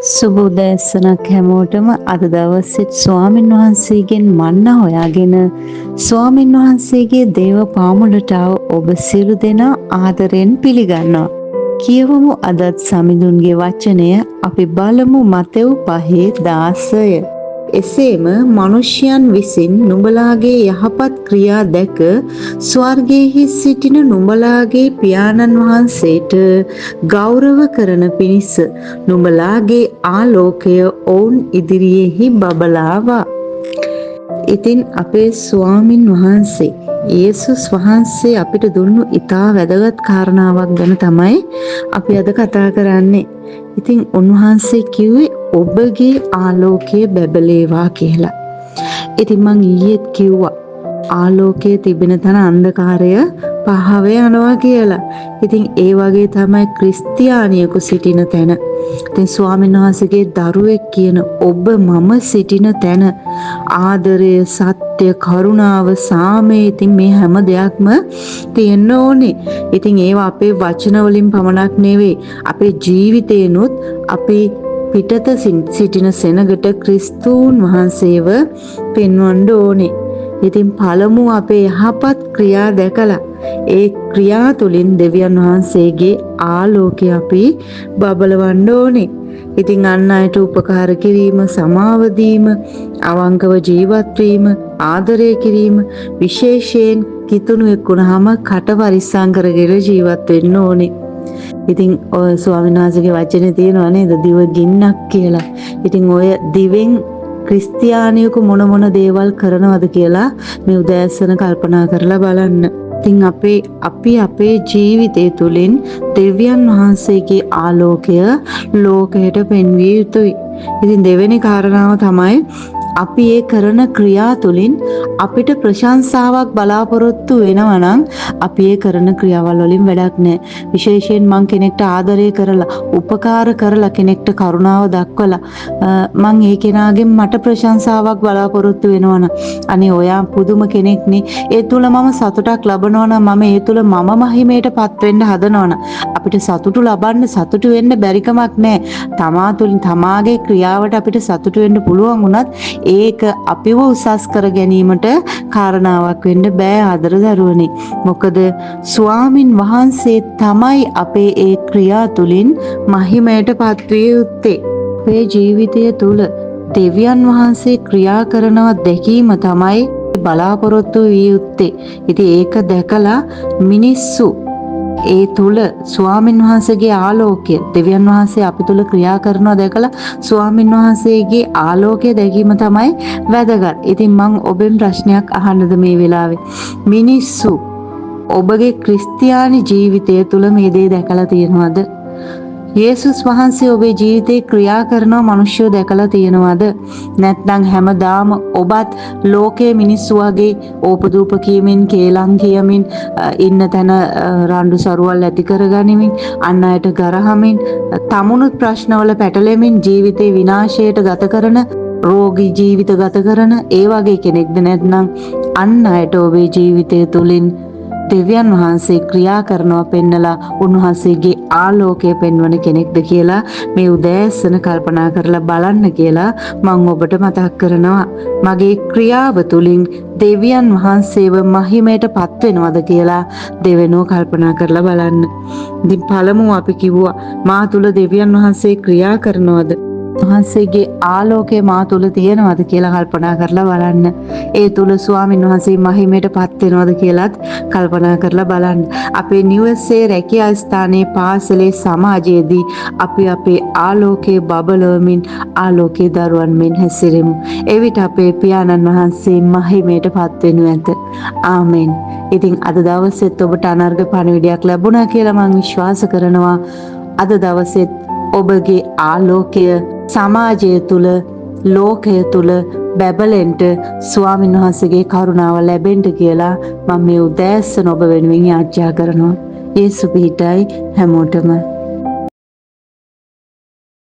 සුබෝදෑසනක් හැමෝටම අද දවසෙත් ස්වාමින් වහන්සේගෙන් මන්න හොයාගෙන ස්වාමින් වහන්සේගේ දේව පාමුලට ඔබ සියලු දෙනා ආදරෙන් පිළිගන්නවා. කියවමු අදත් සමිඳුන්ගේ වචනය. අපි බලමු මතෙව් 5:16. එසේම මනුෂ්‍යයන් විසින් නුඹලාගේ යහපත් ක්‍රියා දැක ස්වර්ගයෙහි සිටින නුඹලාගේ පියාණන් වහන්සේට ගෞරව කරන පිණිස නුඹලාගේ ආලෝකය ඔවුන් ඉදිරියෙහි බබලාවා. ඉතින් අපේ ස්වාමින් වහන්සේ යේසුස් වහන්සේ අපිට දුන්නු ඉතා වැදගත් කාරණාවක් ගැන තමයි අපි අද කතා කරන්නේ. ඉතින් උන්වහන්සේ කිව්වේ ඔබගේ ආලෝකය බැබලේවා කියලා. ඉතින් මං ඊයේත් කිව්වා ආලෝකයේ තිබෙන තන අන්ධකාරය පහව යනවා කියලා. ඉතින් ඒ වගේ තමයි ක්‍රිස්තියානියෙකු සිටින තැන. ඉතින් ස්වාමීන් වහන්සේගේ දරුවෙක් කියන ඔබ මම සිටින තැන ආදරය, සත්‍ය, කරුණාව, සාමය, ඉතින් මේ හැම දෙයක්ම තියෙන්න ඕනේ. ඉතින් ඒවා අපේ වචන වලින් පමණක් නෙවෙයි, අපේ ජීවිතේනොත් අපේ පිටත සිටින සෙනගට ක්‍රිස්තුන් වහන්සේව පෙන්වන්න ඕනේ. ඉතින් පළමු අපේ යහපත් ක්‍රියා දැකලා ඒ ක්‍රියා තුළින් දෙවියන් වහන්සේගේ ආලෝකය අපි බබලවන්න ඕනේ. ඉතින් අන් අයට උපකාර කිරීම, සමාව දීම, අවංකව ජීවත් වීම, ආදරය කිරීම, විශේෂයෙන් කිතුණුවෙක් වුණාම කට පරිස්සම් කරගෙන ජීවත් වෙන්න ඕනේ. ඉතින් ඔය ස්වාමීන් වහන්සේගේ වචනේ තියෙනවා නේද දිව ගින්නක් කියලා. ඉතින් ඔය දිවෙන් ක්‍රිස්තියානියෙකු මොන දේවල් කරනවද කියලා මේ උදෑසන කල්පනා කරලා බලන්න. ඉතින් අපි අපේ ජීවිතය තුළින් දෙවියන් වහන්සේගේ ආලෝකය ලෝකයට පෙන්විය යුතුයි. ඉතින් දෙවෙනි කාරණාව තමයි අපි ඒ කරන ක්‍රියා තුළින් අපිට ප්‍රශංසාවක් බලාපොරොත්තු වෙනවා නම් අපි ඒ කරන ක්‍රියාවල් වලින් වැඩක් නැහැ. විශේෂයෙන් මං කෙනෙක්ට ආදරය කරලා, උපකාර කරලා, කෙනෙක්ට කරුණාව දක්වලා මං ඒ කෙනාගෙන් මට ප්‍රශංසාවක් බලාපොරොත්තු වෙනවා නම් අනේ ඔයා පුදුම කෙනෙක්නේ. ඒ තුල මම සතුටක් ලබනවා නම් මම ඒ තුල මම මහිමයටපත් වෙන්න හදනවා නම් අපිට සතුටු ලබන්න, සතුටු වෙන්න බැරි කමක් නැහැ. තමා තුලින් තමාගේ ක්‍රියාවට අපිට සතුටු වෙන්න පුළුවන් වුණත් ඒක අපිව උසස් කර ගැනීමට කාරණාවක් වෙන්න බෑ ආදර දරුවනේ. මොකද ස්වාමින් වහන්සේ තමයි අපේ ඒ ක්‍රියා තුලින් මහිමයටපත් විය යුත්තේ. අපේ ජීවිතය තුල දෙවියන් වහන්සේ ක්‍රියා කරනවා දැකීම තමයි බලාපොරොත්තු විය යුත්තේ. ඉතින් ඒක දැකලා මිනිස්සු ඒ තුල ස්වාමින් වහන්සේගේ ආලෝකය, දෙවියන් වහන්සේ අපි තුල ක්‍රියා කරනවා දැකලා ස්වාමින් වහන්සේගේ ආලෝකය දැකීම තමයි වැදගත්. ඉතින් මම ඔබෙන් ප්‍රශ්නයක් අහන්නද මේ වෙලාවේ? මිනිස්සු ඔබගේ ක්‍රිස්තියානි ජීවිතය තුල මේ දේ දැකලා තියෙනවද? යේසුස් වහන්සේ ඔබේ ජීවිතේ ක්‍රියා කරනවා මිනිස්සු දැකලා තියෙනවද? නැත්නම් හැමදාම ඔබත් ලෝකයේ මිනිස්සු වගේ ඕපදූප කියමින්, කේලම් කියමින්, ඉන්න තැන රණ්ඩු සරුවල් ඇති කරගනිමින්, අන් අයට ගරහමින්, තමුණුත් ප්‍රශ්නවල පැටලෙමින් ජීවිතේ විනාශයට ගත කරන, රෝගී ජීවිත ගත කරන ඒ වගේ කෙනෙක්ද? නැත්නම් අන් අයට ඔබේ ජීවිතය තුලින් දෙවියන් වහන්සේ ක්‍රියා කරනවා පෙන්නලා උන්වහන්සේගේ ආලෝකය පෙන්වන කෙනෙක්ද කියලා මේ උදෑසන කල්පනා කරලා බලන්න කියලා මම ඔබට මතක් කරනවා. මගේ ක්‍රියාව තුළින් දෙවියන් වහන්සේව මහිමයටපත් වෙනවද කියලා දෙවෙනෝ කල්පනා කරලා බලන්න. ඉතින් පළමුව අපි කිව්වා මා තුල දෙවියන් වහන්සේ ක්‍රියා කරනවද? වහන්සේගේ ආලෝකය මා තුල තියෙනවද කියලා කල්පනා කරලා බලන්න. ඒ තුල ස්වාමින් වහන්සේ මහිමයටපත් වෙනවද කියලාත් කල්පනා කරලා බලන්න. අපේ නිවසේ, රැකියා ස්ථානයේ, පාසලේ, සමාජයේදී අපි අපේ ආලෝකයේ බබලවමින් ආලෝකයේ දරුවන් මෙන් හැසිරෙමු. එවිට අපේ පියාණන් වහන්සේ මහිමයටපත් වෙනු ඇත. ආමෙන්. ඉතින් අද දවසෙත් ඔබට අනර්ග පණිවිඩයක් ලැබුණා කියලා මම විශ්වාස කරනවා. අද දවසෙත් ඔබගේ ආලෝකය සමාජය තුල, ලෝකය තුල බැබලෙන්ට ස්වාමීන් වහන්සේගේ කරුණාව ලැබෙන්න කියලා මම මේ උදෑසන ඔබ වෙනුවෙන් යාචනා කරනවා. යේසු පිහිටයි හැමෝටම.